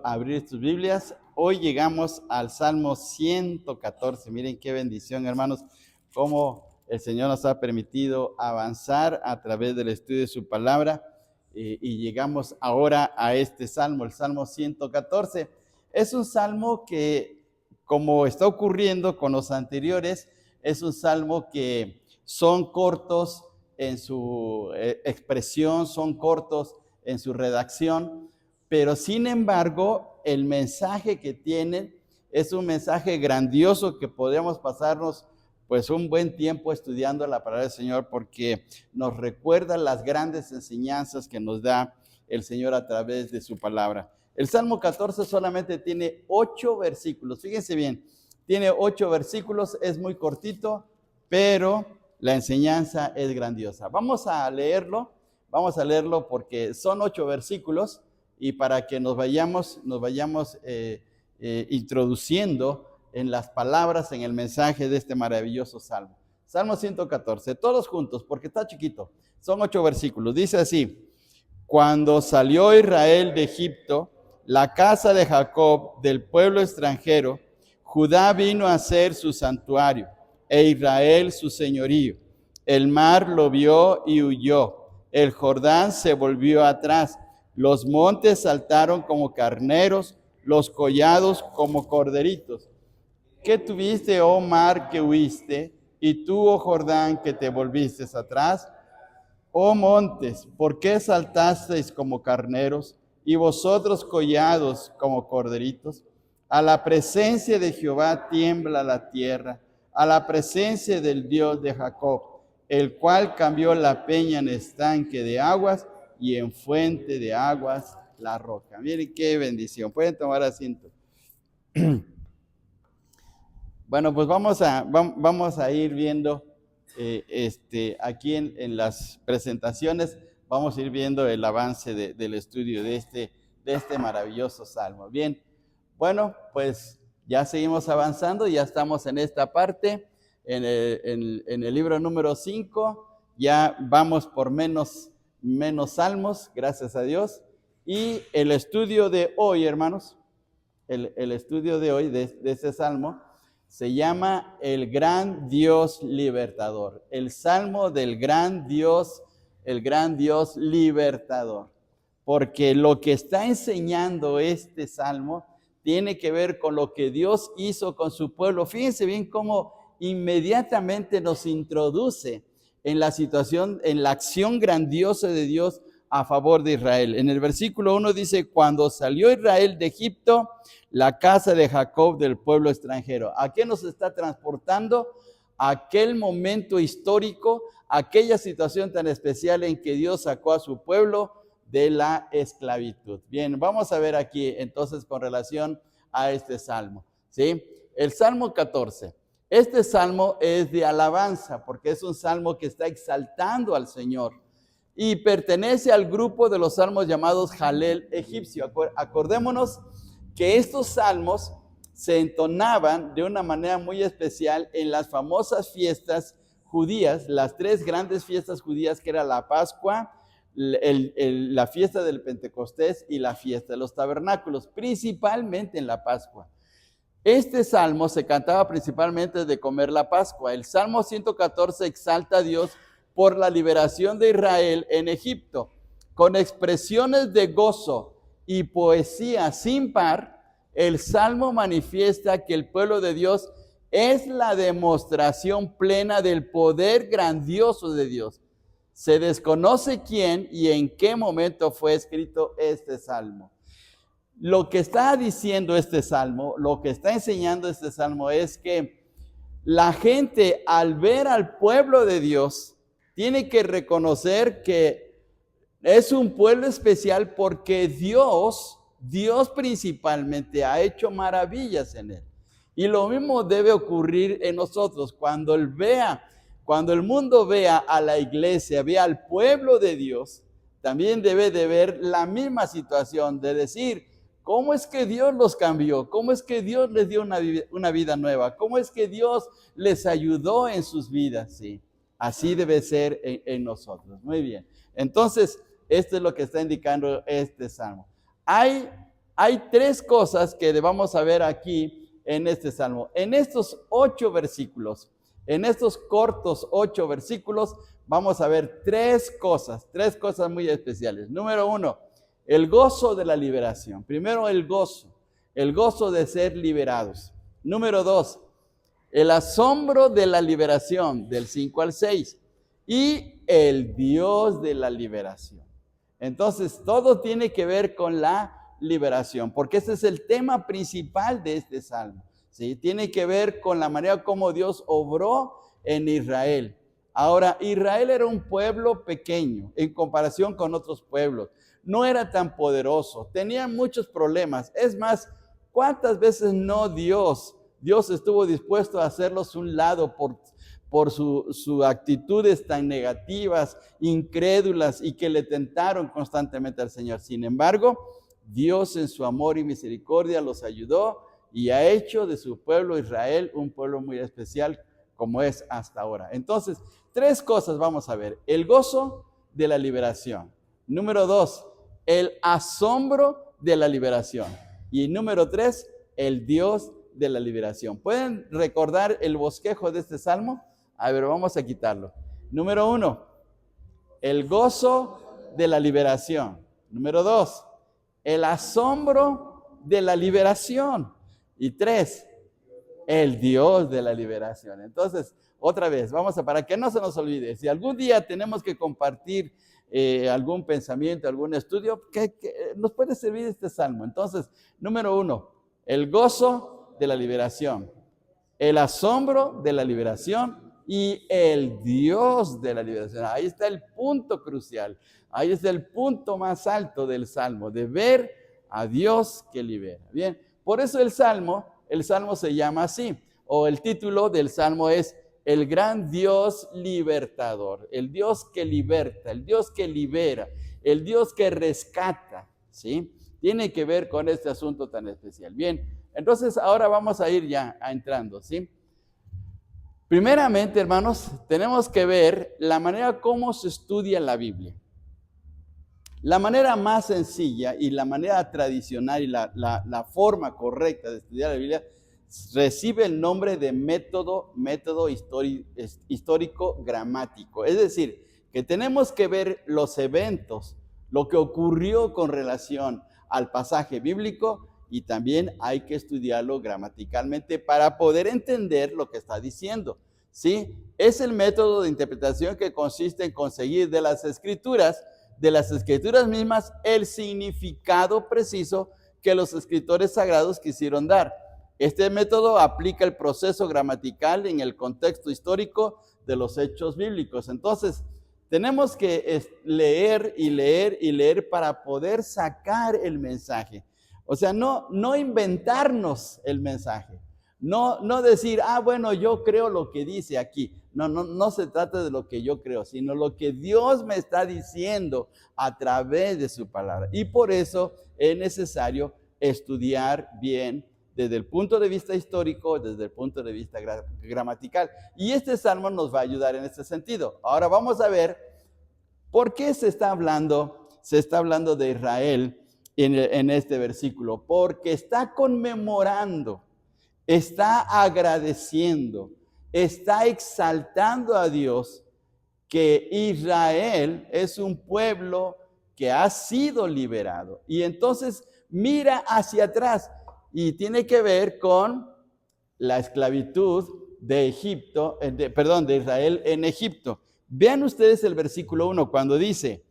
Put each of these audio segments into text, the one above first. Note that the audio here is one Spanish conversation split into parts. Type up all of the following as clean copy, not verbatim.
a abrir sus Biblias. Hoy llegamos al Salmo 114. Miren qué bendición, hermanos, cómo el Señor nos ha permitido avanzar a través del estudio de su palabra. Y llegamos ahora a este salmo, el Salmo 114. Es un salmo que, como está ocurriendo con los anteriores, es un salmo que son cortos en su expresión, son cortos en su redacción, pero sin embargo, el mensaje que tienen es un mensaje grandioso que podemos pasarnos pues un buen tiempo estudiando la palabra del Señor, porque nos recuerda las grandes enseñanzas que nos da el Señor a través de su palabra. El Salmo 14 solamente tiene 8 versículos, fíjense bien, tiene 8 versículos, es muy cortito, pero la enseñanza es grandiosa. Vamos a leerlo porque son 8 versículos y para que nos vayamos introduciendo en las palabras, en el mensaje de este maravilloso salmo. Salmo 114, todos juntos, porque está chiquito. Son 8 versículos. Dice así: cuando salió Israel de Egipto, la casa de Jacob del pueblo extranjero, Judá vino a ser su santuario, e Israel su señorío. El mar lo vio y huyó. El Jordán se volvió atrás. Los montes saltaron como carneros, los collados como corderitos. ¿Qué tuviste, oh mar, que huiste? Y tú, oh Jordán, que te volviste atrás. Oh montes, ¿por qué saltasteis como carneros? Y vosotros collados como corderitos. A la presencia de Jehová tiembla la tierra, a la presencia del Dios de Jacob, el cual cambió la peña en estanque de aguas y en fuente de aguas la roca. Miren qué bendición. Pueden tomar asiento. Bueno, pues vamos a ir viendo aquí en las presentaciones, vamos a ir viendo el avance del estudio de este maravilloso salmo. Bien, bueno, pues ya seguimos avanzando, ya estamos en esta parte, en el libro número 5, ya vamos por menos salmos, gracias a Dios, y el estudio de hoy, hermanos, el estudio de hoy de este salmo, se llama el gran Dios libertador, el salmo del gran Dios, el gran Dios libertador, porque lo que está enseñando este salmo tiene que ver con lo que Dios hizo con su pueblo. Fíjense bien cómo inmediatamente nos introduce en la situación, en la acción grandiosa de Dios a favor de Israel. En el versículo 1 dice: cuando salió Israel de Egipto, la casa de Jacob del pueblo extranjero. ¿A qué nos está transportando? A aquel momento histórico, aquella situación tan especial en que Dios sacó a su pueblo de la esclavitud. Bien, vamos a ver aquí entonces con relación a este salmo, ¿sí? El Salmo 14. Este salmo es de alabanza porque es un salmo que está exaltando al Señor y pertenece al grupo de los salmos llamados Jalel egipcio. Acordémonos que estos salmos se entonaban de una manera muy especial en las famosas fiestas judías, las 3 grandes fiestas judías, que era la Pascua, la fiesta del Pentecostés y la fiesta de los tabernáculos, principalmente en la Pascua. Este salmo se cantaba principalmente de comer la Pascua. El Salmo 114 exalta a Dios por la liberación de Israel en Egipto, con expresiones de gozo y poesía sin par. El Salmo manifiesta que el pueblo de Dios es la demostración plena del poder grandioso de Dios. Se desconoce quién y en qué momento fue escrito este salmo. Lo que está diciendo este salmo, lo que está enseñando este salmo es que la gente, al ver al pueblo de Dios, tiene que reconocer que es un pueblo especial porque Dios principalmente ha hecho maravillas en él. Y lo mismo debe ocurrir en nosotros. Cuando el mundo vea a la iglesia, vea al pueblo de Dios, también debe de ver la misma situación, de decir: ¿cómo es que Dios los cambió? ¿Cómo es que Dios les dio una vida nueva? ¿Cómo es que Dios les ayudó en sus vidas? Sí, así debe ser en nosotros. Muy bien. Entonces, esto es lo que está indicando este salmo. Hay Hay tres cosas que vamos a ver aquí en este salmo. En estos 8 versículos, en estos cortos 8 versículos, vamos a ver tres cosas muy especiales. Número 1, el gozo de la liberación. Primero, el gozo de ser liberados. Número 2, el asombro de la liberación, del 5 al 6. Y el Dios de la liberación. Entonces, todo tiene que ver con la liberación, porque ese es el tema principal de este salmo, ¿sí? Tiene que ver con la manera como Dios obró en Israel. Ahora, Israel era un pueblo pequeño en comparación con otros pueblos. No era tan poderoso, tenía muchos problemas. Es más, ¿cuántas veces no Dios estuvo dispuesto a hacerlos un lado por sus actitudes tan negativas, incrédulas y que le tentaron constantemente al Señor? Sin embargo, Dios en su amor y misericordia los ayudó y ha hecho de su pueblo Israel un pueblo muy especial como es hasta ahora. Entonces, tres cosas vamos a ver. El gozo de la liberación. Número 2, el asombro de la liberación. Y número 3, el Dios de la liberación. ¿Pueden recordar el bosquejo de este salmo? A ver, vamos a quitarlo. Número 1, el gozo de la liberación. Número 2, el asombro de la liberación. Y 3, el Dios de la liberación. Entonces, otra vez, para que no se nos olvide, si algún día tenemos que compartir algún pensamiento, algún estudio, que nos puede servir este salmo. Entonces, número 1, el gozo de la liberación, el asombro de la liberación y el Dios de la liberación. Ahí está el punto crucial, ahí está el punto más alto del salmo, de ver a Dios que libera. Bien, por eso el salmo se llama así, o el título del salmo es el gran Dios libertador, el Dios que liberta, el Dios que libera, el Dios que rescata, ¿sí? Tiene que ver con este asunto tan especial. Bien, entonces ahora vamos a ir ya entrando, ¿sí? Primeramente, hermanos, tenemos que ver la manera como se estudia la Biblia. La manera más sencilla y la manera tradicional y la forma correcta de estudiar la Biblia recibe el nombre de método histórico gramático. Es decir, que tenemos que ver los eventos, lo que ocurrió con relación al pasaje bíblico, y también hay que estudiarlo gramaticalmente para poder entender lo que está diciendo, ¿sí? Es el método de interpretación que consiste en conseguir de las escrituras mismas, el significado preciso que los escritores sagrados quisieron dar. Este método aplica el proceso gramatical en el contexto histórico de los hechos bíblicos. Entonces, tenemos que leer y leer y leer para poder sacar el mensaje. O sea, no inventarnos el mensaje. No decir, bueno, yo creo lo que dice aquí. No se trata de lo que yo creo, sino lo que Dios me está diciendo a través de su palabra. Y por eso es necesario estudiar bien desde el punto de vista histórico, desde el punto de vista gramatical. Y este salmo nos va a ayudar en este sentido. Ahora vamos a ver por qué se está hablando de Israel en este versículo. Porque está conmemorando, está agradeciendo, está exaltando a Dios que Israel es un pueblo que ha sido liberado. Y entonces mira hacia atrás y tiene que ver con la esclavitud de Israel en Egipto. Vean ustedes el versículo 1 cuando dice,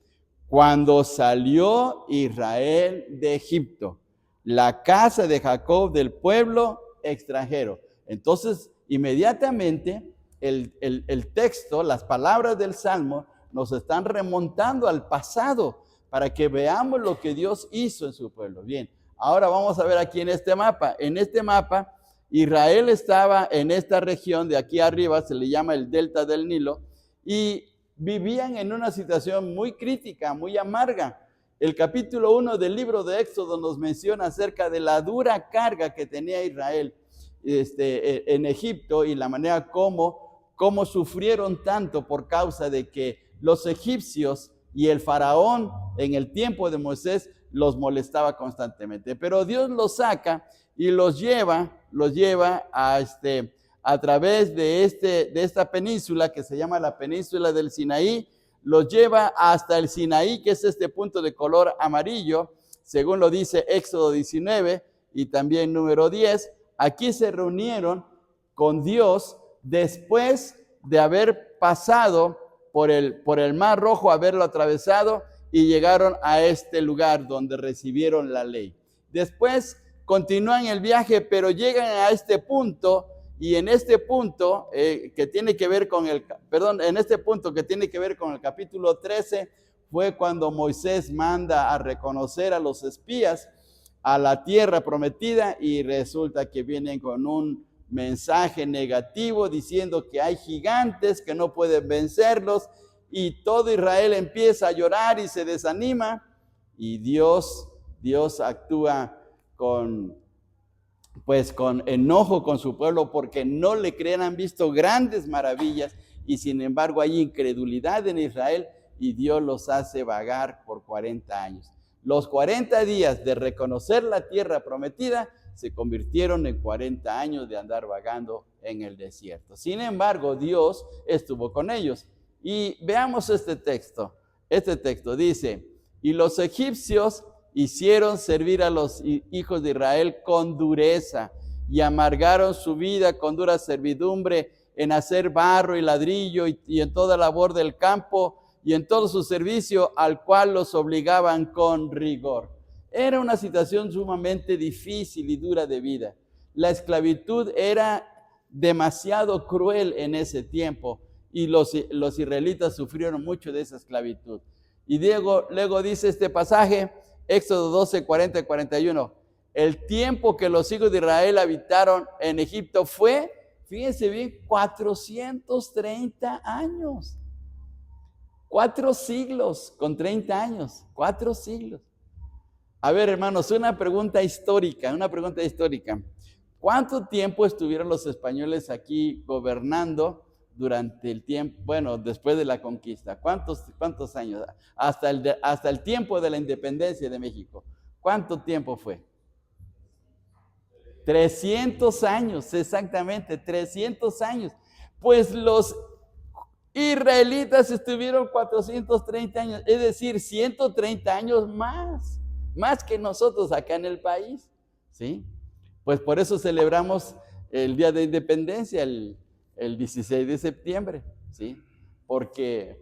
cuando salió Israel de Egipto, la casa de Jacob del pueblo extranjero. Entonces, inmediatamente el texto, las palabras del Salmo nos están remontando al pasado para que veamos lo que Dios hizo en su pueblo. Bien, ahora vamos a ver aquí en este mapa. En este mapa, Israel estaba en esta región de aquí arriba, se le llama el delta del Nilo, y vivían en una situación muy crítica, muy amarga. El capítulo 1 del libro de Éxodo nos menciona acerca de la dura carga que tenía Israel en Egipto y la manera como sufrieron tanto por causa de que los egipcios y el faraón en el tiempo de Moisés los molestaba constantemente. Pero Dios los saca y los lleva a través de esta península que se llama la península del Sinaí, los lleva hasta el Sinaí, que es este punto de color amarillo, según lo dice Éxodo 19 y también número 10. Aquí se reunieron con Dios después de haber pasado por el Mar Rojo, haberlo atravesado, y llegaron a este lugar donde recibieron la ley. Después continúan el viaje, pero llegan a este punto, y en este punto que tiene que ver con el capítulo 13, fue cuando Moisés manda a reconocer a los espías a la tierra prometida, y resulta que vienen con un mensaje negativo diciendo que hay gigantes que no pueden vencerlos, y todo Israel empieza a llorar y se desanima, y Dios actúa con enojo con su pueblo porque no le creen. Han visto grandes maravillas y sin embargo hay incredulidad en Israel, y Dios los hace vagar por 40 años. Los 40 días de reconocer la tierra prometida se convirtieron en 40 años de andar vagando en el desierto. Sin embargo, Dios estuvo con ellos. Y veamos este texto. Este texto dice: y los egipcios hicieron servir a los hijos de Israel con dureza, y amargaron su vida con dura servidumbre en hacer barro y ladrillo, y en toda labor del campo, y en todo su servicio, al cual los obligaban con rigor. Era una situación sumamente difícil y dura de vida. La esclavitud era demasiado cruel en ese tiempo, y los israelitas sufrieron mucho de esa esclavitud. Y luego dice este pasaje, Éxodo 12, 40 y 41, el tiempo que los hijos de Israel habitaron en Egipto fue, fíjense bien, 430 años. 4 siglos con 30 años, 4 siglos. A ver, hermanos, una pregunta histórica. ¿Cuánto tiempo estuvieron los españoles aquí gobernando durante el tiempo, después de la conquista? ¿Cuántos años? Hasta el tiempo de la independencia de México. ¿Cuánto tiempo fue? 300 años, exactamente, 300 años. Pues los israelitas estuvieron 430 años, es decir, 130 años más que nosotros acá en el país, ¿sí? Pues por eso celebramos el Día de Independencia, el 16 de septiembre, ¿sí? Porque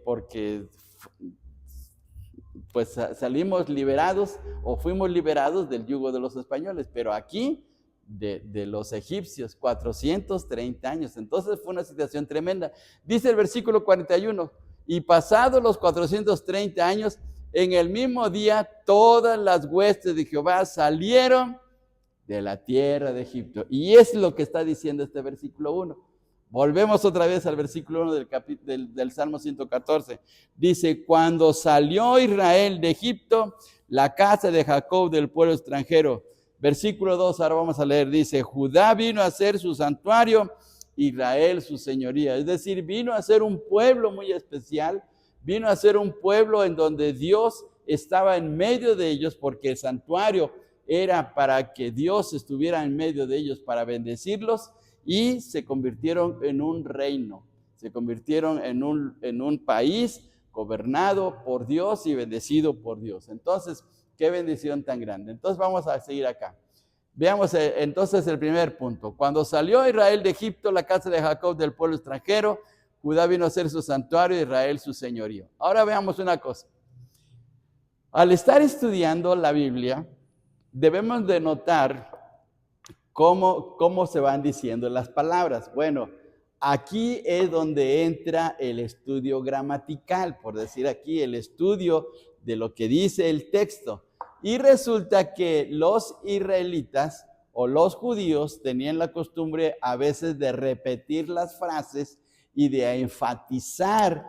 pues salimos liberados, o fuimos liberados del yugo de los españoles, pero aquí de los egipcios, 430 años. Entonces fue una situación tremenda. Dice el versículo 41, y pasados los 430 años, en el mismo día todas las huestes de Jehová salieron de la tierra de Egipto. Y es lo que está diciendo este versículo 1. Volvemos otra vez al versículo 1 del Salmo 114. Dice: cuando salió Israel de Egipto, la casa de Jacob del pueblo extranjero. Versículo 2, ahora vamos a leer, dice: Judá vino a ser su santuario, Israel su señoría. Es decir, vino a ser un pueblo muy especial, vino a ser un pueblo en donde Dios estaba en medio de ellos, porque el santuario era para que Dios estuviera en medio de ellos para bendecirlos, y se convirtieron en un reino, se convirtieron en un país gobernado por Dios y bendecido por Dios. Entonces, qué bendición tan grande. Entonces vamos a seguir acá. Veamos entonces el primer punto. Cuando salió Israel de Egipto, la casa de Jacob del pueblo extranjero, Judá vino a ser su santuario, Israel su señorío. Ahora veamos una cosa. Al estar estudiando la Biblia, debemos de notar cómo se van diciendo las palabras. Bueno, aquí es donde entra el estudio gramatical, por decir aquí, el estudio de lo que dice el texto. Y resulta que los israelitas o los judíos tenían la costumbre a veces de repetir las frases y de enfatizar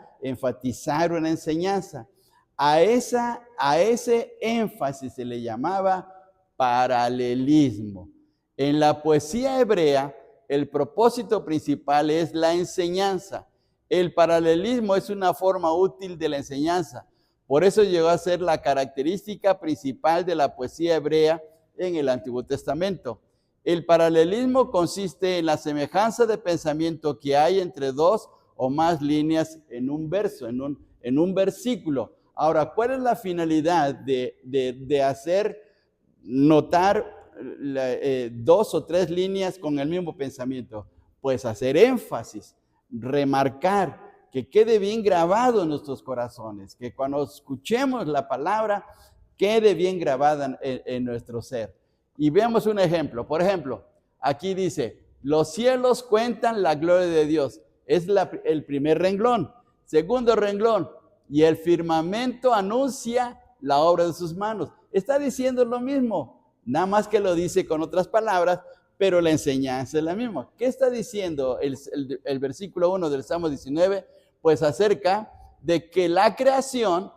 una enseñanza. A ese énfasis se le llamaba paralelismo. En la poesía hebrea, el propósito principal es la enseñanza. El paralelismo es una forma útil de la enseñanza, Por eso llegó a ser la característica principal de la poesía hebrea en el Antiguo Testamento. El paralelismo consiste en la semejanza de pensamiento que hay entre dos o más líneas en un verso, en un versículo. Ahora, ¿cuál es la finalidad de hacer notar dos o tres líneas con el mismo pensamiento? Pues hacer énfasis, remarcar, que quede bien grabado en nuestros corazones, que cuando escuchemos la palabra quede bien grabada en nuestro ser. Y veamos un ejemplo. Por ejemplo, aquí dice, los cielos cuentan la gloria de Dios. Es el primer renglón. Segundo renglón, y el firmamento anuncia la obra de sus manos. Está diciendo lo mismo, nada más que lo dice con otras palabras, pero la enseñanza es la misma. ¿Qué está diciendo el versículo 1 del Salmo 19? Pues acerca de que la creación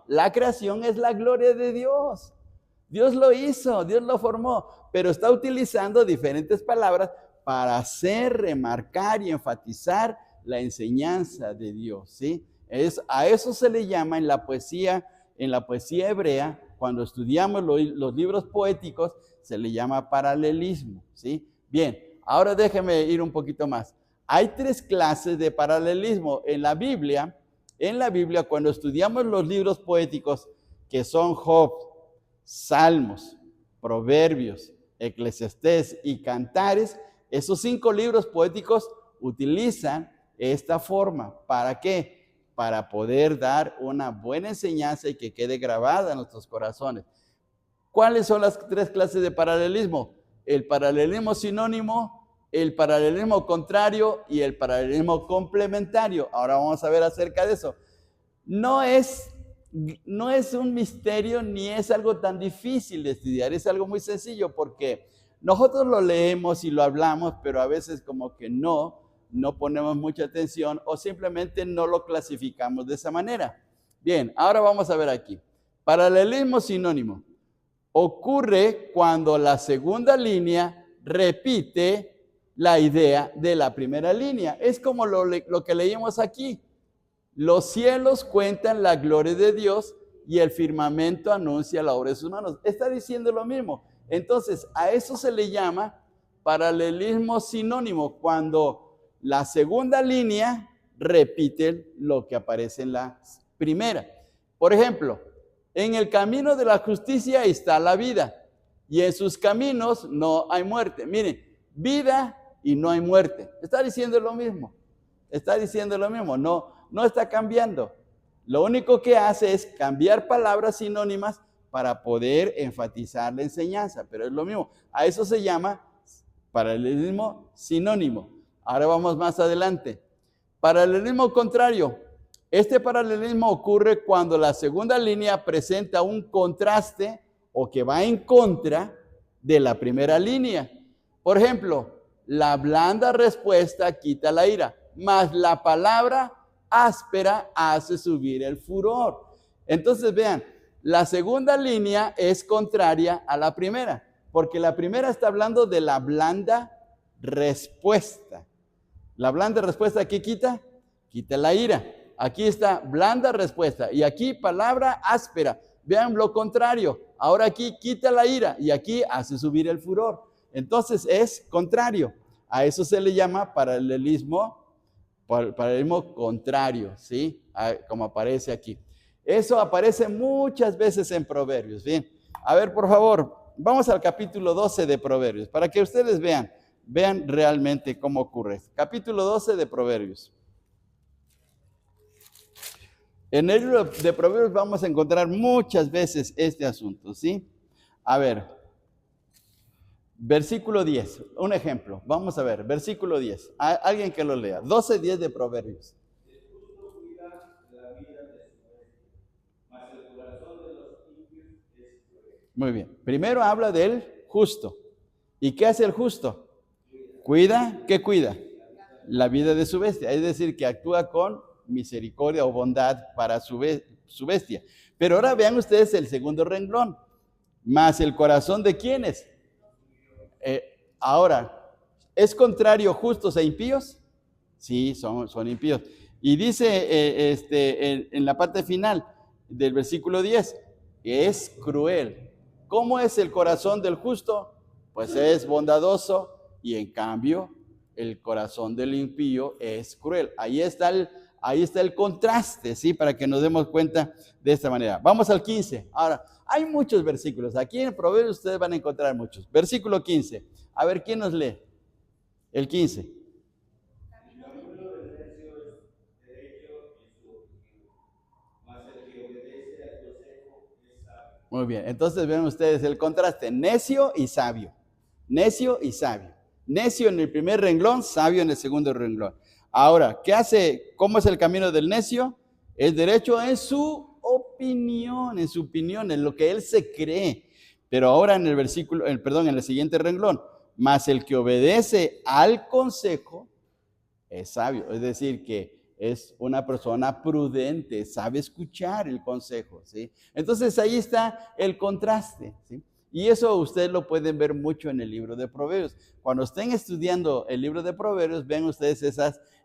es la gloria de Dios. Dios lo hizo, Dios lo formó, pero está utilizando diferentes palabras para hacer, remarcar y enfatizar la enseñanza de Dios, ¿sí? A eso se le llama en la poesía hebrea, cuando estudiamos los libros poéticos, se le llama paralelismo, ¿sí? Bien, ahora déjeme ir un poquito más. Hay tres clases de paralelismo en la Biblia. En la Biblia, cuando estudiamos los libros poéticos, que son Job, Salmos, Proverbios, Eclesiastés y Cantares, esos 5 libros poéticos utilizan esta forma. ¿Para qué? Para poder dar una buena enseñanza y que quede grabada en nuestros corazones. ¿Cuáles son las tres clases de paralelismo? El paralelismo sinónimo, el paralelismo contrario y el paralelismo complementario. Ahora vamos a ver acerca de eso. No es un misterio ni es algo tan difícil de estudiar, es algo muy sencillo porque nosotros lo leemos y lo hablamos, pero a veces como que no ponemos mucha atención o simplemente no lo clasificamos de esa manera. Bien, ahora vamos a ver aquí. Paralelismo sinónimo. Ocurre cuando la segunda línea repite la idea de la primera línea. Es como lo que leímos aquí. Los cielos cuentan la gloria de Dios y el firmamento anuncia la obra de sus manos. Está diciendo lo mismo. Entonces, a eso se le llama paralelismo sinónimo, cuando la segunda línea repite lo que aparece en la primera. Por ejemplo, en el camino de la justicia está la vida, y en sus caminos no hay muerte. Miren, vida y no hay muerte. Está diciendo lo mismo. Está diciendo lo mismo. No está cambiando. Lo único que hace es cambiar palabras sinónimas para poder enfatizar la enseñanza, pero es lo mismo. A eso se llama paralelismo sinónimo. Ahora vamos más adelante. Paralelismo contrario. Este paralelismo ocurre cuando la segunda línea presenta un contraste o que va en contra de la primera línea. Por ejemplo, la blanda respuesta quita la ira, mas la palabra áspera hace subir el furor. Entonces vean, la segunda línea es contraria a la primera, porque la primera está hablando de la blanda respuesta. La blanda respuesta, ¿qué quita? Quita la ira. Aquí está blanda respuesta y aquí palabra áspera. Vean lo contrario. Ahora aquí quita la ira y aquí hace subir el furor. Entonces es contrario. A eso se le llama paralelismo contrario, ¿sí? Como aparece aquí. Eso aparece muchas veces en Proverbios. Bien, a ver, por favor, vamos al capítulo 12 de Proverbios, para que ustedes vean realmente cómo ocurre. Capítulo 12 de Proverbios. En el libro de Proverbios vamos a encontrar muchas veces este asunto, ¿sí? A ver, versículo 10, un ejemplo. Vamos a ver, versículo 10. Alguien que lo lea. 12:10 de Proverbios. Muy bien. Primero habla del justo. ¿Y qué hace el justo? Cuida, ¿qué cuida? La vida de su bestia. Es decir, que actúa con misericordia o bondad para su bestia. Pero ahora vean ustedes el segundo renglón. Más el corazón de quiénes. Ahora, ¿es contrario justos e impíos? Sí, son impíos. Y dice en la parte final, del versículo 10, es cruel. ¿Cómo es el corazón del justo? Pues es bondadoso, y en cambio el corazón del impío es cruel. Ahí está el contraste, ¿sí? Para que nos demos cuenta de esta manera. Vamos al 15. Ahora, hay muchos versículos. Aquí en Proverbios ustedes van a encontrar muchos. Versículo 15. A ver, ¿quién nos lee? El 15. Muy bien, entonces ven ustedes el contraste, necio y sabio. Necio y sabio. Necio en el primer renglón, sabio en el segundo renglón. Ahora, ¿qué hace? ¿Cómo es el camino del necio? Es derecho en su opinión, en lo que él se cree. Pero ahora en el versículo, en el siguiente renglón, mas el que obedece al consejo es sabio. Es decir, que es una persona prudente, sabe escuchar el consejo, ¿sí? Entonces ahí está el contraste, ¿sí? Y eso ustedes lo pueden ver mucho en el libro de Proverbios. Cuando estén estudiando el libro de Proverbios, ven ustedes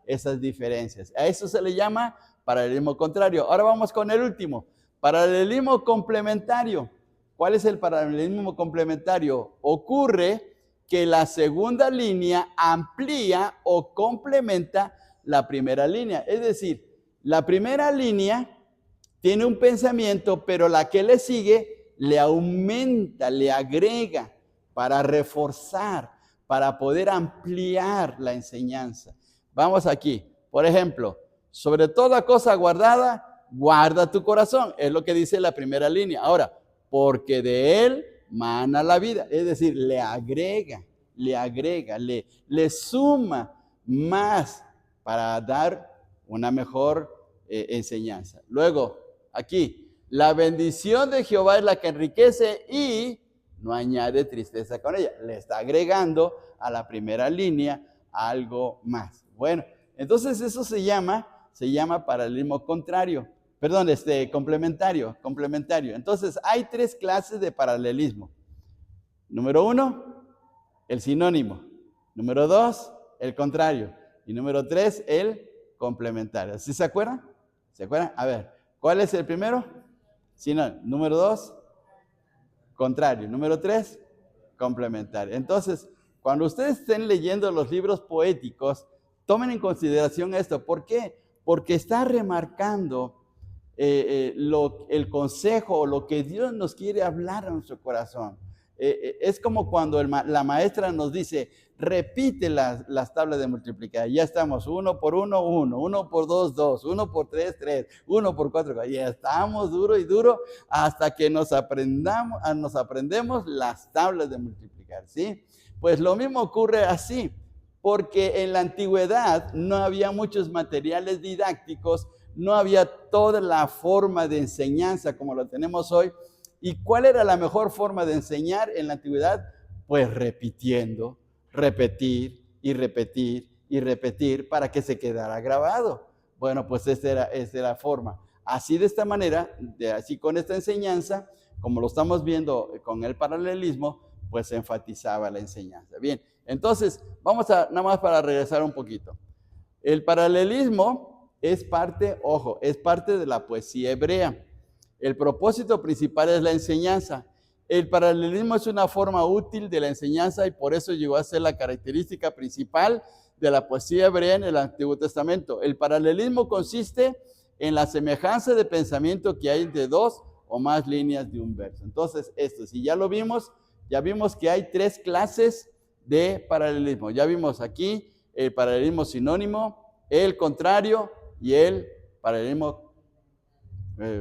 esas diferencias. A eso se le llama paralelismo contrario. Ahora vamos con el último, paralelismo complementario. ¿Cuál es el paralelismo complementario? Ocurre que la segunda línea amplía o complementa la primera línea. Es decir, la primera línea tiene un pensamiento, pero la que le sigue le aumenta, le agrega para reforzar, para poder ampliar la enseñanza. Vamos aquí. Por ejemplo, sobre toda cosa guardada, guarda tu corazón. Es lo que dice la primera línea. Ahora, porque de él mana la vida. Es decir, le agrega, le suma más para dar una mejor enseñanza. Luego, aquí, la bendición de Jehová es la que enriquece y no añade tristeza con ella. Le está agregando a la primera línea algo más. Bueno, entonces eso se llama paralelismo contrario. Perdón, complementario. Entonces, hay 3 clases de paralelismo. Número 1, el sinónimo. Número 2, el contrario. Y número 3, el complementario. ¿Sí se acuerdan? ¿Se acuerdan? A ver, ¿cuál es el primero? Sinónimo. Número 2, contrario. Número 3, complementario. Entonces, cuando ustedes estén leyendo los libros poéticos, tomen en consideración esto. ¿Por qué? Porque está remarcando el consejo o lo que Dios nos quiere hablar a nuestro corazón. Es como cuando la maestra nos dice, repite las tablas de multiplicar. Ya estamos 1 por 1, 1, 1 por 2, 2, 1 por 3, 3, 1 por 4. Ya estamos duro y duro hasta que nos aprendemos las tablas de multiplicar, ¿sí? Pues lo mismo ocurre así, porque en la antigüedad no había muchos materiales didácticos, no había toda la forma de enseñanza como lo tenemos hoy. ¿Y cuál era la mejor forma de enseñar en la antigüedad? Pues repitiendo, repetir y repetir y repetir para que se quedara grabado. Bueno, pues esta era la forma. Así de esta manera, así con esta enseñanza, como lo estamos viendo con el paralelismo, pues se enfatizaba la enseñanza. Bien, entonces vamos a, nada más para regresar un poquito. El paralelismo es parte de la poesía hebrea. El propósito principal es la enseñanza. El paralelismo es una forma útil de la enseñanza y por eso llegó a ser la característica principal de la poesía hebrea en el Antiguo Testamento. El paralelismo consiste en la semejanza de pensamiento que hay entre 2 o más líneas de un verso. Entonces, si ya lo vimos, ya vimos que hay 3 clases de paralelismo. Ya vimos aquí el paralelismo sinónimo, el contrario y el paralelismo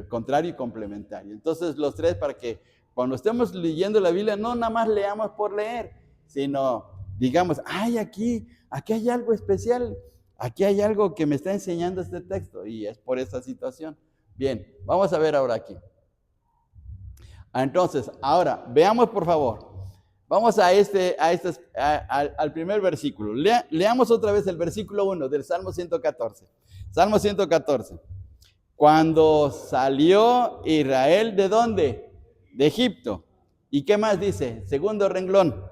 contrario y complementario. Entonces, los 3 para que cuando estemos leyendo la Biblia no nada más leamos por leer, sino digamos, ay, aquí hay algo especial, aquí hay algo que me está enseñando este texto y es por esta situación. Bien, vamos a ver ahora aquí. Entonces, ahora, veamos por favor. Vamos al primer versículo. Leamos otra vez el versículo 1 del Salmo 114. Salmo 114. Cuando salió Israel, ¿de dónde? De Egipto. ¿Y qué más dice? Segundo renglón.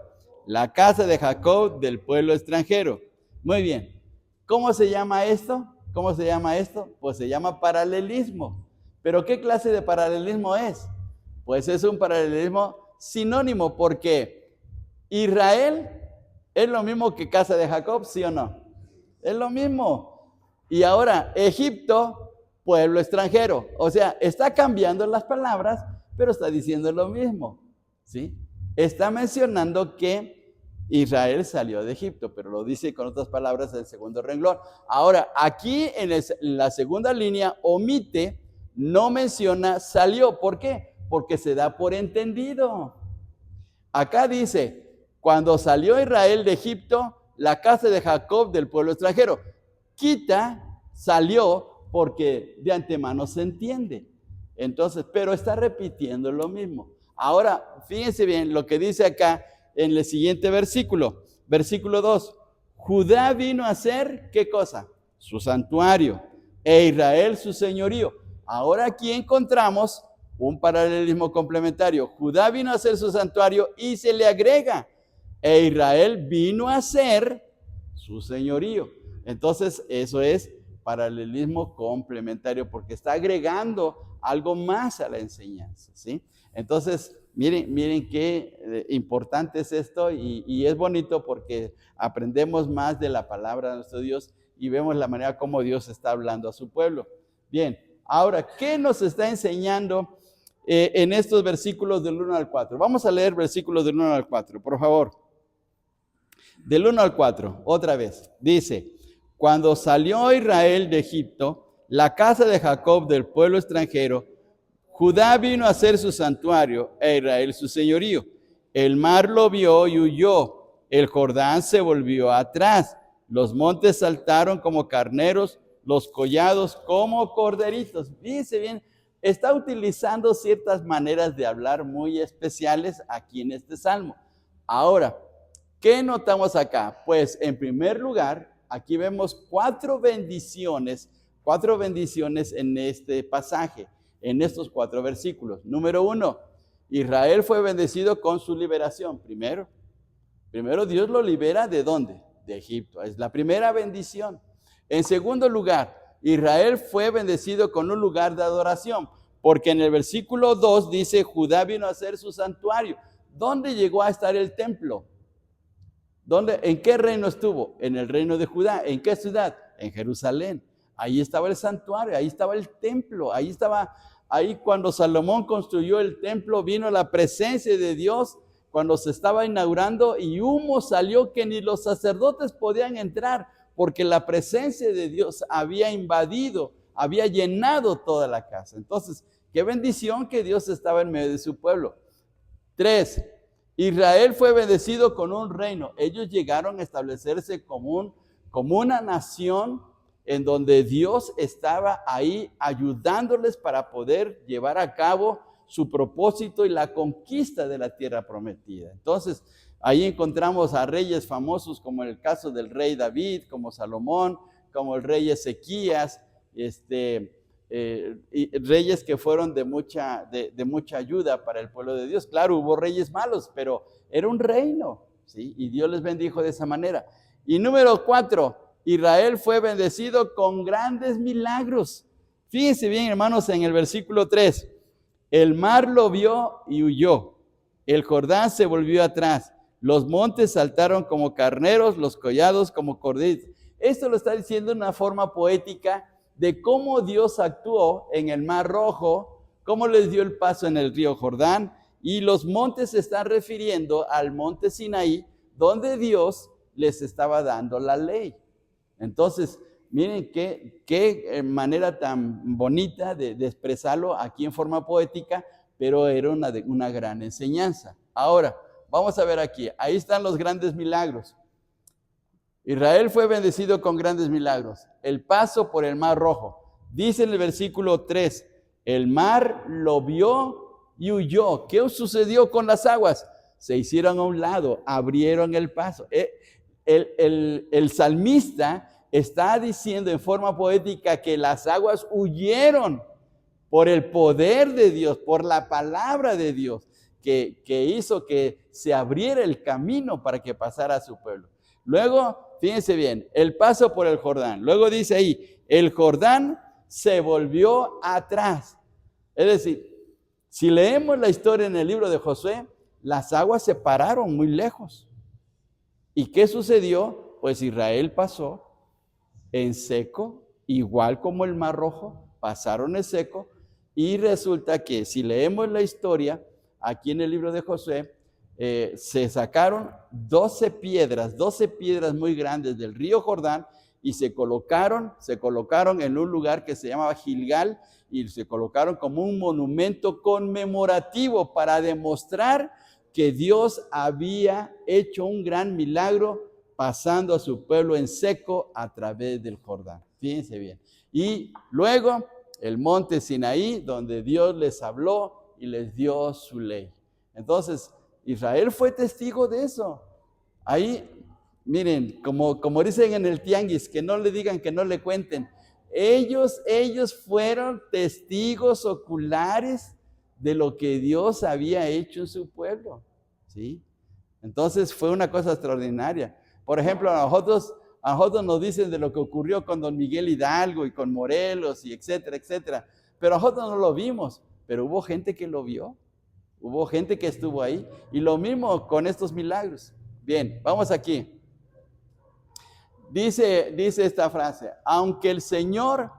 La casa de Jacob del pueblo extranjero. Muy bien. ¿Cómo se llama esto? Pues se llama paralelismo. Pero ¿qué clase de paralelismo es? Pues es un paralelismo sinónimo, porque Israel es lo mismo que casa de Jacob, ¿sí o no? Es lo mismo. Y ahora Egipto, pueblo extranjero. O sea, está cambiando las palabras, pero está diciendo lo mismo, ¿sí? Está mencionando que Israel salió de Egipto, pero lo dice con otras palabras en el segundo renglón. Ahora, aquí en la segunda línea omite, no menciona salió. ¿Por qué? Porque se da por entendido. Acá dice, cuando salió Israel de Egipto, la casa de Jacob del pueblo extranjero. Quita, salió, porque de antemano se entiende. Entonces, pero está repitiendo lo mismo. Ahora, fíjense bien lo que dice acá en el siguiente versículo. Versículo 2. Judá vino a ser, ¿qué cosa? Su santuario. E Israel su señorío. Ahora aquí encontramos un paralelismo complementario. Judá vino a ser su santuario y se le agrega, e Israel vino a ser su señorío. Entonces, eso es paralelismo complementario, porque está agregando algo más a la enseñanza, ¿sí? Entonces, miren qué importante es esto, y es bonito porque aprendemos más de la palabra de nuestro Dios y vemos la manera como Dios está hablando a su pueblo. Bien, ahora, ¿qué nos está enseñando en estos versículos del 1 al 4? Vamos a leer versículos del 1 al 4, por favor. Del 1 al 4, otra vez. Dice, cuando salió Israel de Egipto, la casa de Jacob del pueblo extranjero, Judá vino a ser su santuario, e Israel su señorío. El mar lo vio y huyó, el Jordán se volvió atrás, los montes saltaron como carneros, los collados como corderitos. Fíjense bien, está utilizando ciertas maneras de hablar muy especiales aquí en este salmo. Ahora, ¿qué notamos acá? Pues en primer lugar, aquí vemos cuatro bendiciones en este pasaje, en estos 4 versículos. Número 1, Israel fue bendecido con su liberación. Primero Dios lo libera, ¿de dónde? De Egipto. Es la primera bendición. En segundo lugar, Israel fue bendecido con un lugar de adoración, porque en el versículo 2 dice, Judá vino a ser su santuario. ¿Dónde llegó a estar el templo? ¿En qué reino estuvo? En el reino de Judá. ¿En qué ciudad? En Jerusalén. Ahí estaba el santuario, ahí estaba el templo, ahí cuando Salomón construyó el templo, vino la presencia de Dios cuando se estaba inaugurando, y humo salió que ni los sacerdotes podían entrar, porque la presencia de Dios había invadido, había llenado toda la casa. Entonces, qué bendición que Dios estaba en medio de su pueblo. 3, Israel fue bendecido con un reino. Ellos llegaron a establecerse como una nación en donde Dios estaba ahí ayudándoles para poder llevar a cabo su propósito y la conquista de la tierra prometida. Entonces, ahí encontramos a reyes famosos como el caso del rey David, como Salomón, como el rey Ezequías, y reyes que fueron de mucha ayuda para el pueblo de Dios. Claro, hubo reyes malos, pero era un reino, ¿sí? Y Dios les bendijo de esa manera. Y número 4, Israel fue bendecido con grandes milagros. Fíjense bien, hermanos, en el versículo 3. El mar lo vio y huyó. El Jordán se volvió atrás. Los montes saltaron como carneros, los collados como corderitos. Esto lo está diciendo de una forma poética de cómo Dios actuó en el Mar Rojo, cómo les dio el paso en el río Jordán, y los montes se están refiriendo al monte Sinaí, donde Dios les estaba dando la ley. Entonces, miren qué manera tan bonita de expresarlo aquí en forma poética, pero era una gran enseñanza. Ahora, vamos a ver aquí, ahí están los grandes milagros. Israel fue bendecido con grandes milagros. El paso por el Mar Rojo. Dice en el versículo 3, el mar lo vio y huyó. ¿Qué sucedió con las aguas? Se hicieron a un lado, abrieron el paso. El salmista está diciendo en forma poética que las aguas huyeron por el poder de Dios, por la palabra de Dios, que hizo que se abriera el camino para que pasara a su pueblo. Luego, fíjense bien, el paso por el Jordán. Luego dice ahí, el Jordán se volvió atrás. Es decir, si leemos la historia en el libro de Josué, las aguas se pararon muy lejos. ¿Y qué sucedió? Pues Israel pasó en seco, igual como el Mar Rojo, pasaron en seco, y resulta que si leemos la historia, aquí en el libro de Josué, se sacaron 12 piedras muy grandes del río Jordán, y se colocaron en un lugar que se llamaba Gilgal, y se colocaron como un monumento conmemorativo para demostrar que Dios había hecho un gran milagro pasando a su pueblo en seco a través del Jordán. Fíjense bien. Y luego el monte Sinaí, donde Dios les habló y les dio su ley. Entonces, Israel fue testigo de eso. Ahí, miren, como dicen en el tianguis, que no le digan, que no le cuenten. Ellos fueron testigos oculares de lo que Dios había hecho en su pueblo, ¿sí? Entonces fue una cosa extraordinaria. Por ejemplo, a nosotros nos dicen de lo que ocurrió con don Miguel Hidalgo y con Morelos y etcétera, etcétera. Pero nosotros no lo vimos, pero hubo gente que lo vio. Hubo gente que estuvo ahí. Y lo mismo con estos milagros. Bien, vamos aquí. Dice esta frase: aunque el Señor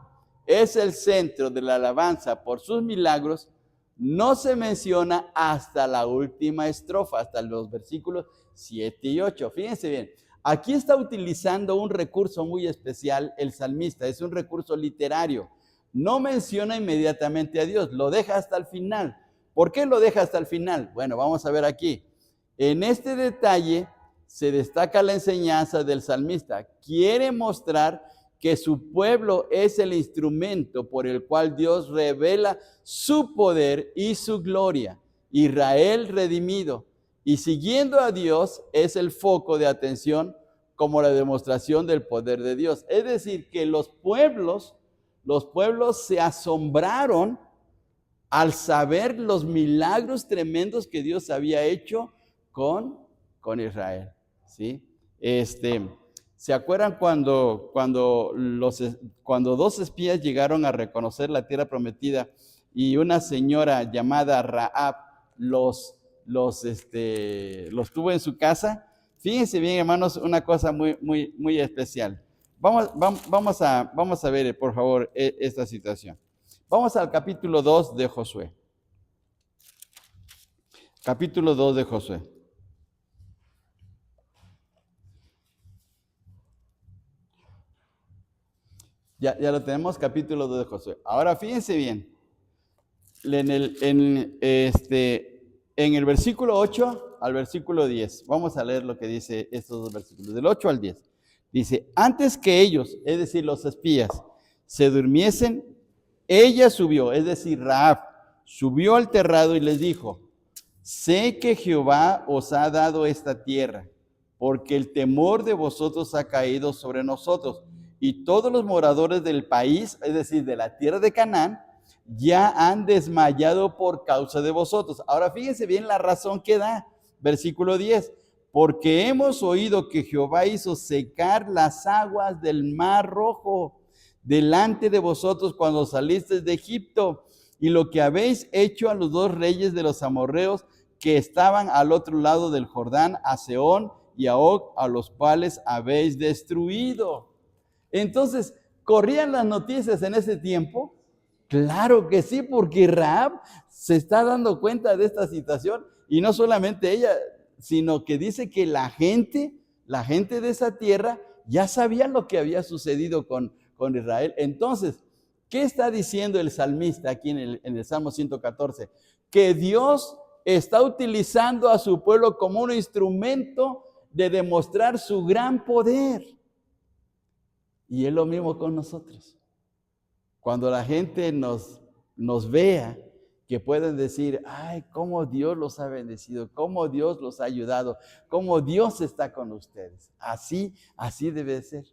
es el centro de la alabanza por sus milagros, no se menciona hasta la última estrofa, hasta los versículos 7 y 8. Fíjense bien, aquí está utilizando un recurso muy especial el salmista, es un recurso literario. No menciona inmediatamente a Dios, lo deja hasta el final. ¿Por qué lo deja hasta el final? Bueno, vamos a ver aquí. En este detalle se destaca la enseñanza del salmista. Quiere mostrar que su pueblo es el instrumento por el cual Dios revela su poder y su gloria. Israel redimido y siguiendo a Dios es el foco de atención como la demostración del poder de Dios. Es decir, que los pueblos se asombraron al saber los milagros tremendos que Dios había hecho con Israel, ¿sí? ¿Se acuerdan cuando dos espías llegaron a reconocer la tierra prometida y una señora llamada Rahab los tuvo en su casa? Fíjense bien, hermanos, una cosa muy, muy, muy especial. Vamos a ver, por favor, esta situación. Vamos al capítulo 2 de Josué. Capítulo 2 de Josué. Ya lo tenemos, capítulo 2 de Josué. Ahora fíjense bien. En el versículo 8 al versículo 10. Vamos a leer lo que dice estos dos versículos, del 8 al 10. Dice: antes que ellos, es decir, los espías, se durmiesen, ella subió, es decir, Rahab, subió al terrado y les dijo: sé que Jehová os ha dado esta tierra, porque el temor de vosotros ha caído sobre nosotros, y todos los moradores del país, es decir, de la tierra de Canaán, ya han desmayado por causa de vosotros. Ahora fíjense bien la razón que da, versículo 10. Porque hemos oído que Jehová hizo secar las aguas del Mar Rojo delante de vosotros cuando salisteis de Egipto, y lo que habéis hecho a los dos reyes de los amorreos que estaban al otro lado del Jordán, a Sehón y a Og, a los cuales habéis destruido. Entonces, ¿corrían las noticias en ese tiempo? Claro que sí, porque Rahab se está dando cuenta de esta situación, y no solamente ella, sino que dice que la gente de esa tierra ya sabía lo que había sucedido con Israel. Entonces, ¿qué está diciendo el salmista aquí en el Salmo 114? Que Dios está utilizando a su pueblo como un instrumento de demostrar su gran poder. Y es lo mismo con nosotros. Cuando la gente nos vea, que pueden decir: ay, cómo Dios los ha bendecido, cómo Dios los ha ayudado, cómo Dios está con ustedes. Así debe ser,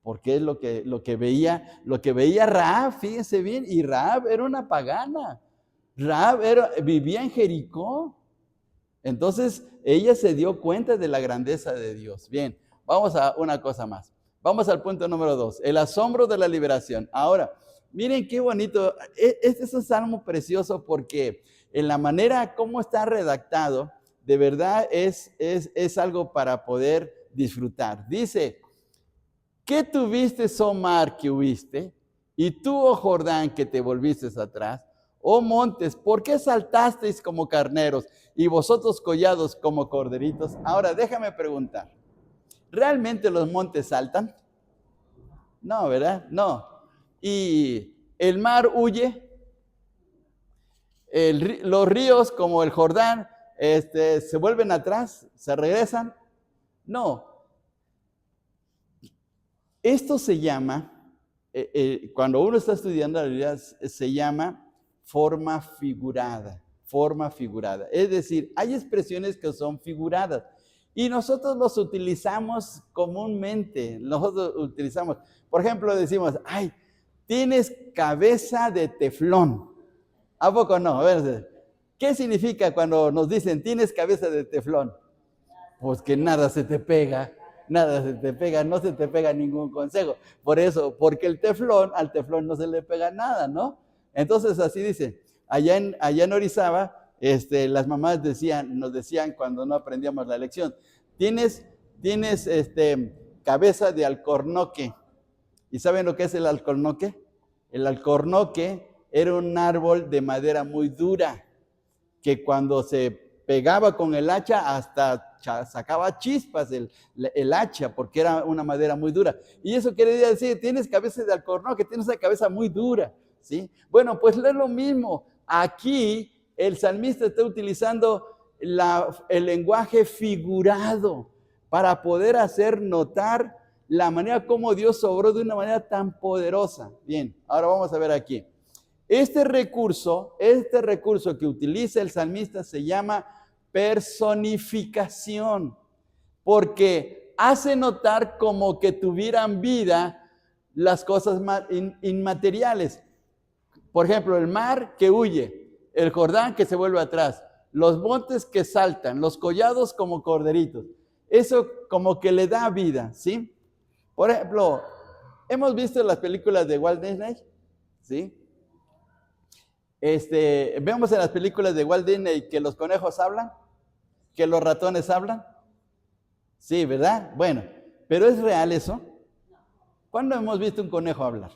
porque es lo que veía Rahab, fíjense bien, y Rahab era una pagana. Rahab vivía en Jericó. Entonces ella se dio cuenta de la grandeza de Dios. Bien, vamos a una cosa más. Vamos al punto número 2, el asombro de la liberación. Ahora, Miren qué bonito. Este es un salmo precioso porque en la manera como está redactado, de verdad es algo para poder disfrutar. Dice, ¿qué tuviste, oh mar, que huiste? Y tú, oh Jordán, que te volviste atrás. Oh montes, ¿por qué saltasteis como carneros y vosotros collados como corderitos? Ahora, déjame preguntar, ¿realmente los montes saltan? No, ¿verdad? No. Y el mar huye, los ríos como el Jordán se vuelven atrás, se regresan. No, esto se llama, cuando uno está estudiando la Biblia, se llama forma figurada, forma figurada. Es decir, hay expresiones que son figuradas y nosotros los utilizamos comúnmente, nosotros utilizamos, por ejemplo, decimos, ay, tienes cabeza de teflón. ¿A poco no? A ver, ¿qué significa cuando nos dicen tienes cabeza de teflón? Pues que nada se te pega, nada se te pega, no se te pega ningún consejo. Por eso, porque al teflón no se le pega nada, ¿no? Entonces así dice, allá en Orizaba, las mamás nos decían cuando no aprendíamos la lección, tienes cabeza de alcornoque. ¿Y saben lo que es el alcornoque? El alcornoque era un árbol de madera muy dura, que cuando se pegaba con el hacha hasta sacaba chispas el hacha, porque era una madera muy dura. Y eso quería decir, tienes cabeza de alcornoque, tienes una cabeza muy dura, ¿sí? Bueno, pues es lo mismo. Aquí el salmista está utilizando el lenguaje figurado para poder hacer notar la manera como Dios obró de una manera tan poderosa. Bien, ahora vamos a ver aquí. Este recurso que utiliza el salmista se llama personificación, porque hace notar como que tuvieran vida las cosas inmateriales. Por ejemplo, el mar que huye, el Jordán que se vuelve atrás, los montes que saltan, los collados como corderitos. Eso como que le da vida, ¿sí? Por ejemplo, ¿hemos visto las películas de Walt Disney? ¿Sí? Vemos en las películas de Walt Disney que los conejos hablan, que los ratones hablan. Sí, ¿verdad? Bueno, pero ¿es real eso? ¿Cuándo hemos visto un conejo hablar?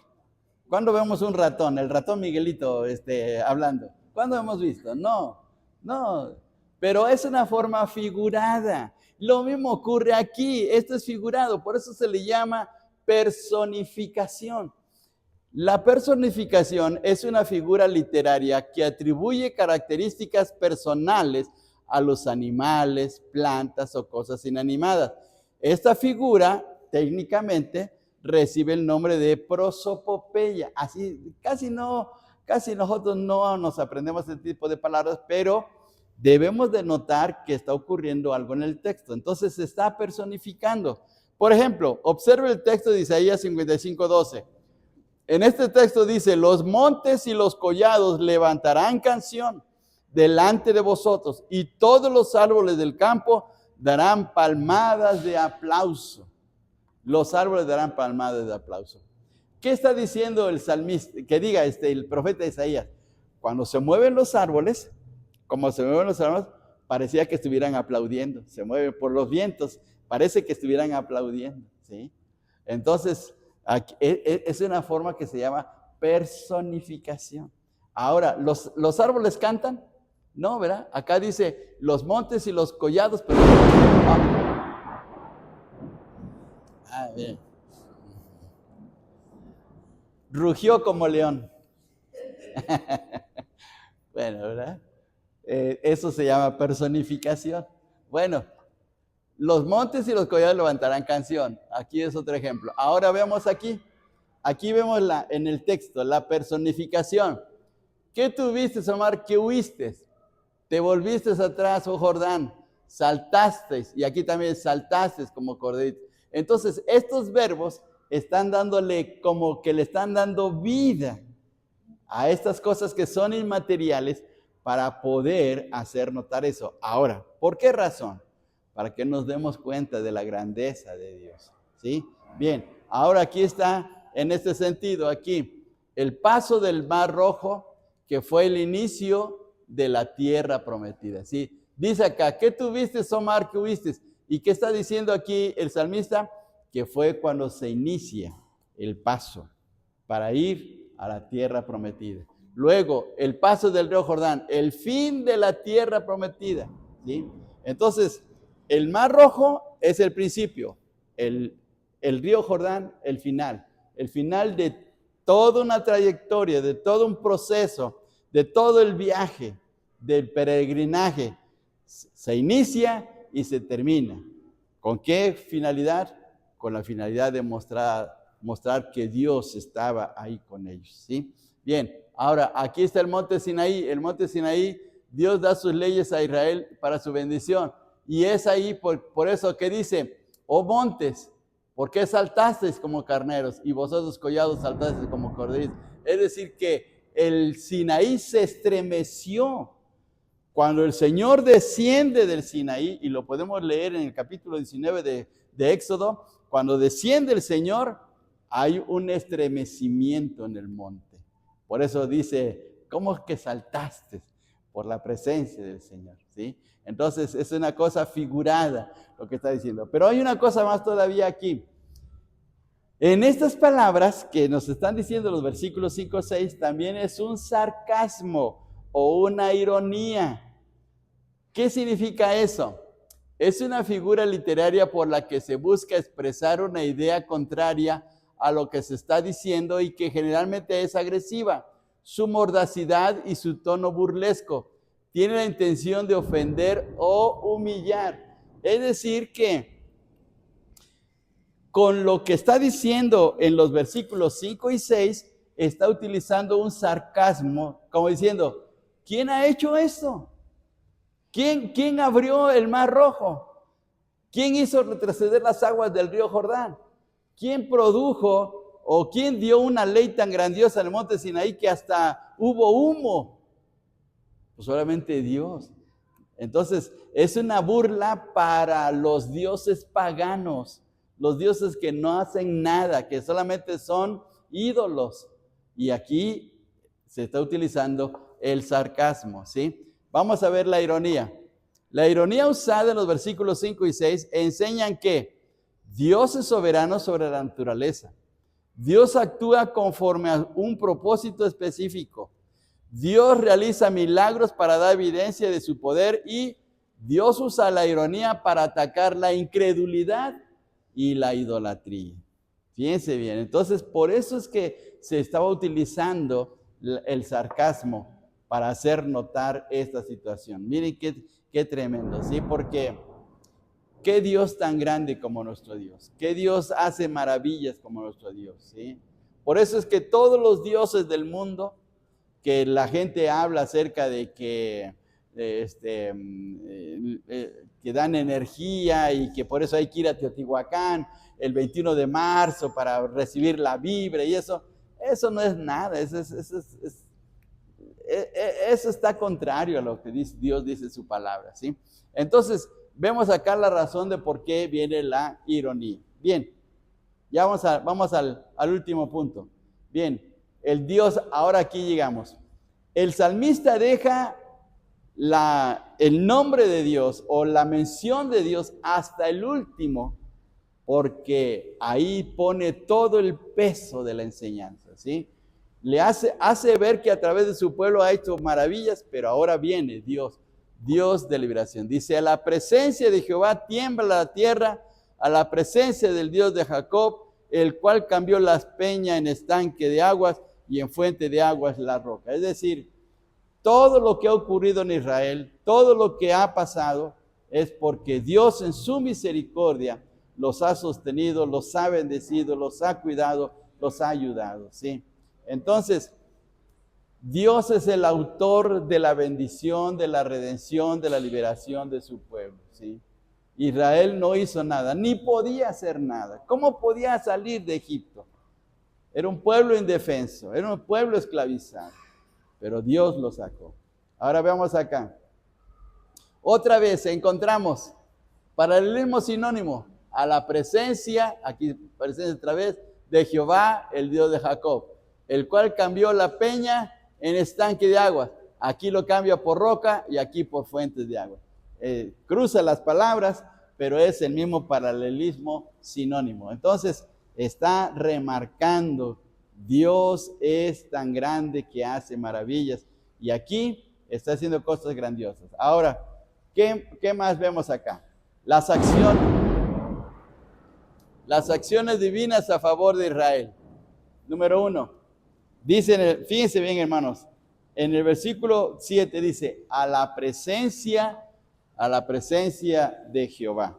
¿Cuándo vemos un ratón, el ratón Miguelito, hablando? ¿Cuándo hemos visto? No, no, pero es una forma figurada. Lo mismo ocurre aquí, esto es figurado, por eso se le llama personificación. La personificación es una figura literaria que atribuye características personales a los animales, plantas o cosas inanimadas. Esta figura, técnicamente, recibe el nombre de prosopopeya. Así, casi nosotros no nos aprendemos este tipo de palabras, pero debemos de notar que está ocurriendo algo en el texto. Entonces se está personificando. Por ejemplo, observe el texto de Isaías 55:12. En este texto dice, los montes y los collados levantarán canción delante de vosotros y todos los árboles del campo darán palmadas de aplauso. Los árboles darán palmadas de aplauso. ¿Qué está diciendo el salmista? Que diga el profeta Isaías. Cuando se mueven los árboles, parecía que estuvieran aplaudiendo. Se mueven por los vientos, parece que estuvieran aplaudiendo, ¿sí? Entonces, aquí, es una forma que se llama personificación. Ahora, ¿los árboles cantan? No, ¿verdad? Acá dice los montes y los collados, pero... bien. Rugió como león. Bueno, ¿verdad? Eso se llama personificación. Bueno, los montes y los collados levantarán canción. Aquí es otro ejemplo. Ahora vemos aquí vemos en el texto, la personificación. ¿Qué tuviste, Omar? ¿Qué huiste? Te volviste atrás, oh Jordán, saltaste, y aquí también saltaste como corderito. Entonces, estos verbos están dándole como que le están dando vida a estas cosas que son inmateriales para poder hacer notar eso. Ahora, ¿por qué razón? Para que nos demos cuenta de la grandeza de Dios, ¿sí? Bien, ahora aquí está, en este sentido, aquí, El paso del Mar Rojo, que fue el inicio de la tierra prometida. ¿Sí? Dice acá, ¿qué tuviste, Omar? ¿Qué hubiste? ¿Y qué está diciendo aquí el salmista? Que fue cuando se inicia el paso para ir a la tierra prometida. Luego, el paso del río Jordán, el fin de la tierra prometida. ¿Sí? Entonces, el Mar Rojo es el principio, el río Jordán, el final de toda una trayectoria, de todo un proceso, de todo el viaje, del peregrinaje. Se inicia y se termina. ¿Con qué finalidad? Con la finalidad de mostrar que Dios estaba ahí con ellos. ¿Sí? Bien, ahora aquí está el monte Sinaí. El monte Sinaí, Dios da sus leyes a Israel para su bendición. Y es ahí por eso que dice, oh montes, ¿por qué saltasteis como carneros y vosotros collados saltasteis como corderos? Es decir, que el Sinaí se estremeció cuando el Señor desciende del Sinaí, y lo podemos leer en el capítulo 19 de Éxodo. Cuando desciende el Señor, hay un estremecimiento en el monte. Por eso dice, ¿cómo es que saltaste? Por la presencia del Señor, ¿sí? Entonces es una cosa figurada lo que está diciendo. Pero hay una cosa más todavía aquí. En estas palabras que nos están diciendo los versículos 5 y 6, también es un sarcasmo o una ironía. ¿Qué significa eso? Es una figura literaria por la que se busca expresar una idea contraria a lo que se está diciendo y que generalmente es agresiva. Su mordacidad y su tono burlesco tiene la intención de ofender o humillar. Es decir que con lo que está diciendo en los versículos 5 y 6, está utilizando un sarcasmo, como diciendo, ¿quién ha hecho esto? ¿Quién abrió el Mar Rojo? ¿Quién hizo retroceder las aguas del río Jordán? ¿Quién produjo o quién dio una ley tan grandiosa en el monte Sinaí que hasta hubo humo? Pues solamente Dios. Entonces, es una burla para los dioses paganos, los dioses que no hacen nada, que solamente son ídolos. Y aquí se está utilizando el sarcasmo, ¿sí? Vamos a ver la ironía. La ironía usada en los versículos 5 y 6 enseñan que Dios es soberano sobre la naturaleza. Dios actúa conforme a un propósito específico. Dios realiza milagros para dar evidencia de su poder y Dios usa la ironía para atacar la incredulidad y la idolatría. Fíjense bien, entonces por eso es que se estaba utilizando el sarcasmo para hacer notar esta situación. Miren qué tremendo, ¿sí? Porque qué Dios tan grande como nuestro Dios, qué Dios hace maravillas como nuestro Dios, ¿sí? Por eso es que todos los dioses del mundo, que la gente habla acerca de que, que dan energía y que por eso hay que ir a Teotihuacán el 21 de marzo para recibir la vibra y eso no es nada, eso está contrario a lo que Dios dice en su palabra, ¿sí? Entonces, vemos acá la razón de por qué viene la ironía. Bien, ya vamos al último punto. Bien, el Dios, ahora aquí llegamos. El salmista deja el nombre de Dios o la mención de Dios hasta el último, porque ahí pone todo el peso de la enseñanza, ¿sí? Le hace ver que a través de su pueblo ha hecho maravillas, pero ahora viene Dios de liberación. Dice, a la presencia de Jehová tiembla la tierra, a la presencia del Dios de Jacob, el cual cambió las peñas en estanque de aguas y en fuente de aguas la roca. Es decir, todo lo que ha ocurrido en Israel, todo lo que ha pasado, es porque Dios en su misericordia los ha sostenido, los ha bendecido, los ha cuidado, los ha ayudado, ¿sí? Entonces, Dios es el autor de la bendición, de la redención, de la liberación de su pueblo, ¿sí? Israel no hizo nada, ni podía hacer nada. ¿Cómo podía salir de Egipto? Era un pueblo indefenso, era un pueblo esclavizado, pero Dios lo sacó. Ahora veamos acá. Otra vez encontramos paralelismo sinónimo a la presencia, aquí presencia otra vez, de Jehová, el Dios de Jacob. el cual cambió la peña en estanque de agua. Aquí lo cambia por roca y aquí por fuentes de agua. Cruza las palabras, pero es el mismo paralelismo sinónimo. Entonces, está remarcando, Dios es tan grande que hace maravillas. Y aquí está haciendo cosas grandiosas. Ahora, ¿qué más vemos acá? Las acciones divinas a favor de Israel. Número 1, dice, fíjense bien, hermanos, en el versículo 7 dice, a la presencia de Jehová.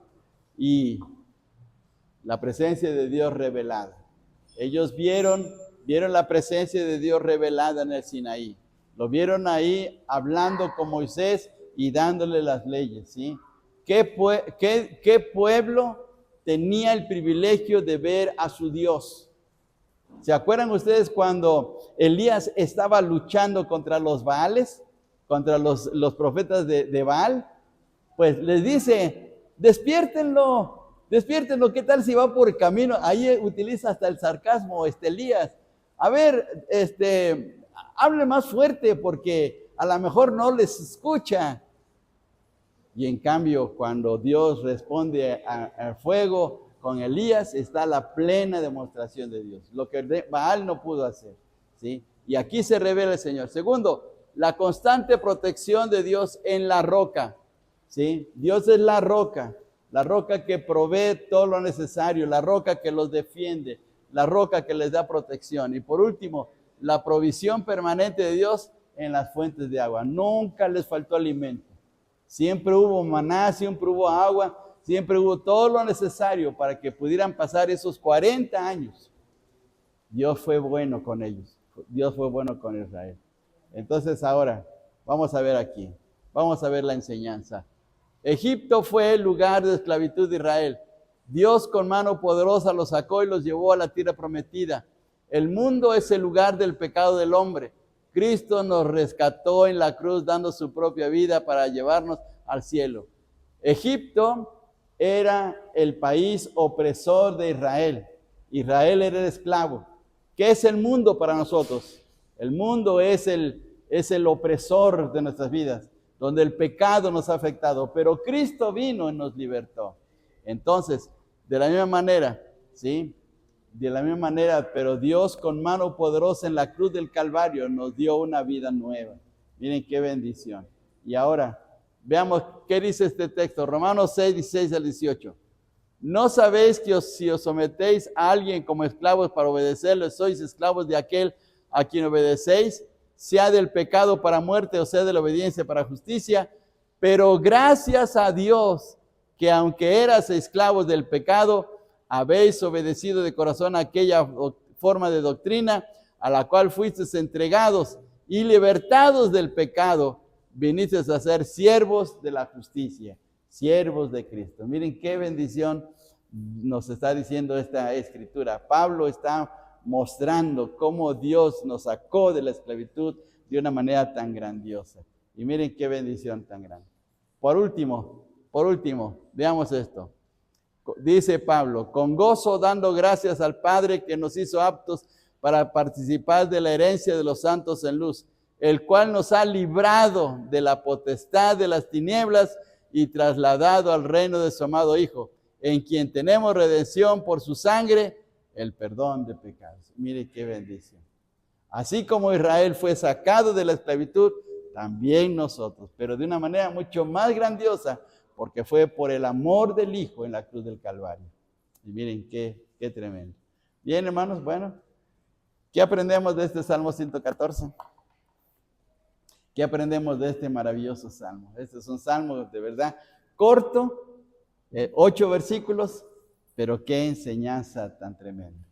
Y la presencia de Dios revelada. Ellos vieron la presencia de Dios revelada en el Sinaí. Lo vieron ahí hablando con Moisés y dándole las leyes, ¿sí? ¿Qué pueblo tenía el privilegio de ver a su Dios? ¿Se acuerdan ustedes cuando Elías estaba luchando contra los Baales, contra los profetas de Baal? Pues les dice, despiértenlo, ¿qué tal si va por el camino? Ahí utiliza hasta el sarcasmo, Elías. A ver, hable más fuerte porque a lo mejor no les escucha. Y en cambio, cuando Dios responde al fuego con Elías, está la plena demostración de Dios, lo que Baal no pudo hacer, ¿sí? Y aquí se revela el Señor. Segundo, la constante protección de Dios en la roca, ¿sí? Dios es la roca que provee todo lo necesario, la roca que los defiende, la roca que les da protección. Y por último, la provisión permanente de Dios en las fuentes de agua. Nunca les faltó alimento. Siempre hubo maná, siempre hubo agua, siempre hubo todo lo necesario para que pudieran pasar esos 40 años. Dios fue bueno con ellos. Dios fue bueno con Israel. Entonces ahora, vamos a ver aquí. Vamos a ver la enseñanza. Egipto fue el lugar de esclavitud de Israel. Dios con mano poderosa los sacó y los llevó a la tierra prometida. El mundo es el lugar del pecado del hombre. Cristo nos rescató en la cruz dando su propia vida para llevarnos al cielo. Egipto era el país opresor de Israel. Israel era el esclavo. ¿Qué es el mundo para nosotros? El mundo es el opresor de nuestras vidas, donde el pecado nos ha afectado, pero Cristo vino y nos libertó. Entonces, de la misma manera, ¿sí? De la misma manera, pero Dios con mano poderosa en la cruz del Calvario nos dio una vida nueva. Miren qué bendición. Y ahora, veamos qué dice este texto, Romanos 6, 16 al 18. ¿No sabéis que si os sometéis a alguien como esclavos para obedecerle, sois esclavos de aquel a quien obedecéis, sea del pecado para muerte o sea de la obediencia para justicia? Pero gracias a Dios que aunque eras esclavos del pecado, habéis obedecido de corazón a aquella forma de doctrina a la cual fuisteis entregados y libertados del pecado, vinisteis a ser siervos de la justicia, siervos de Cristo. Miren qué bendición nos está diciendo esta escritura. Pablo está mostrando cómo Dios nos sacó de la esclavitud de una manera tan grandiosa. Y miren qué bendición tan grande. Por último, veamos esto. Dice Pablo, con gozo dando gracias al Padre que nos hizo aptos para participar de la herencia de los santos en luz, el cual nos ha librado de la potestad de las tinieblas y trasladado al reino de su amado Hijo, en quien tenemos redención por su sangre, el perdón de pecados. Mire qué bendición. Así como Israel fue sacado de la esclavitud, también nosotros, pero de una manera mucho más grandiosa, porque fue por el amor del Hijo en la cruz del Calvario. Y miren qué tremendo. Bien, hermanos, bueno, ¿qué aprendemos de este Salmo 114? ¿Qué aprendemos de este maravilloso salmo? Este es un salmo de verdad corto, 8 versículos, pero qué enseñanza tan tremenda.